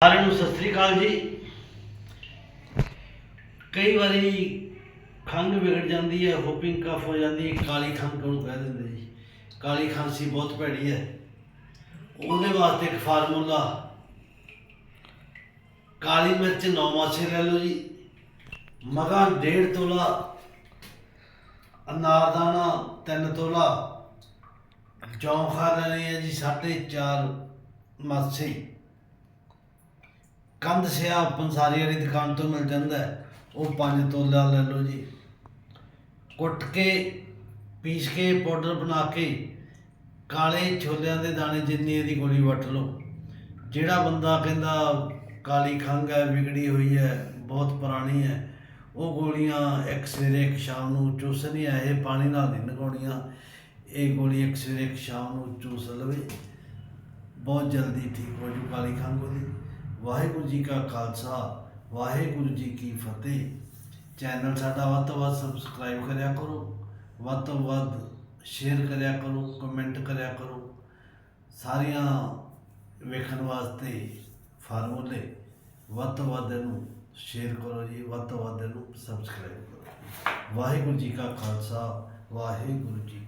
ਸਾਰਿਆਂ ਨੂੰ ਸਤਿ ਸ੍ਰੀ ਅਕਾਲ ਜੀ। ਕਈ ਵਾਰੀ ਖੰਘ ਵਿਗੜ ਜਾਂਦੀ ਹੈ, ਹੋਪਿੰਗ ਕਫ ਹੋ ਜਾਂਦੀ ਹੈ, ਕਾਲੀ ਖੰਘ ਉਹਨੂੰ ਕਹਿ ਦਿੰਦੇ ਜੀ। ਕਾਲੀ ਖਾਂਸੀ ਬਹੁਤ ਭੈੜੀ ਹੈ। ਉਹਦੇ ਵਾਸਤੇ ਇੱਕ ਫਾਰਮੂਲਾ, ਕਾਲੀ ਮਿਰਚ 9 ਮਾਸੇ ਲੈ ਲਓ ਜੀ, ਮਗਾ 1.5 ਤੋਲਾ, ਅਨਾਰਦਾਨਾ 3 ਤੋਲਾ, ਜੌਂਖਾ ਲੈਣੀ ਹੈ ਜੀ 4.5 ਮਾਸੇ। ਕੰਧ ਸਿਆ ਪੰਸਾਰੀ ਵਾਲੀ ਦੁਕਾਨ ਤੋਂ ਮਿਲ ਜਾਂਦਾ, ਉਹ 5 ਤੋਲਾ ਲੈ ਲਓ ਜੀ। ਕੁੱਟ ਕੇ ਪੀਸ ਕੇ ਪਾਊਡਰ ਬਣਾ ਕੇ ਕਾਲੇ ਛੋਲਿਆਂ ਦੇ ਦਾਣੇ ਜਿੰਨੀ ਇਹਦੀ ਗੋਲੀ ਵੱਟ ਲਓ। ਜਿਹੜਾ ਬੰਦਾ ਕਹਿੰਦਾ ਕਾਲੀ ਖੰਘ ਹੈ, ਵਿਗੜੀ ਹੋਈ ਹੈ, ਬਹੁਤ ਪੁਰਾਣੀ ਹੈ, ਉਹ ਗੋਲੀਆਂ ਇੱਕ ਸਵੇਰੇ ਇੱਕ ਸ਼ਾਮ ਨੂੰ ਚੂਸਣੀਆਂ। ਇਹ ਪਾਣੀ ਨਾਲ ਨਹੀਂ ਲਗਾਉਣੀਆਂ, ਇਹ ਗੋਲੀ ਇੱਕ ਸਵੇਰੇ ਇੱਕ ਸ਼ਾਮ ਨੂੰ ਚੂਸ ਲਵੇ, ਬਹੁਤ ਜਲਦੀ ਠੀਕ ਹੋ ਜੂ ਕਾਲੀ ਖੰਘ ਉਹਦੀ। ਵਾਹਿਗੁਰੂ ਜੀ ਕਾ ਖਾਲਸਾ, ਵਾਹਿਗੁਰੂ ਜੀ ਕੀ ਫਤਿਹ। ਚੈਨਲ ਸਾਡਾ ਵੱਧ ਤੋਂ ਵੱਧ ਸਬਸਕ੍ਰਾਈਬ ਕਰਿਆ ਕਰੋ, ਵੱਧ ਤੋਂ ਵੱਧ ਸ਼ੇਅਰ ਕਰਿਆ ਕਰੋ, ਕਮੈਂਟ ਕਰਿਆ ਕਰੋ। ਸਾਰੀਆਂ ਵੇਖਣ ਵਾਸਤੇ ਫਾਰਮੂਲੇ ਵੱਧ ਤੋਂ ਵੱਧ ਇਹਨੂੰ ਸ਼ੇਅਰ ਕਰੋ ਜੀ, ਵੱਧ ਤੋਂ ਵੱਧ ਇਹਨੂੰ ਸਬਸਕ੍ਰਾਈਬ ਕਰੋ। ਵਾਹਿਗੁਰੂ ਜੀ ਕਾ ਖਾਲਸਾ, ਵਾਹਿਗੁਰੂ ਜੀ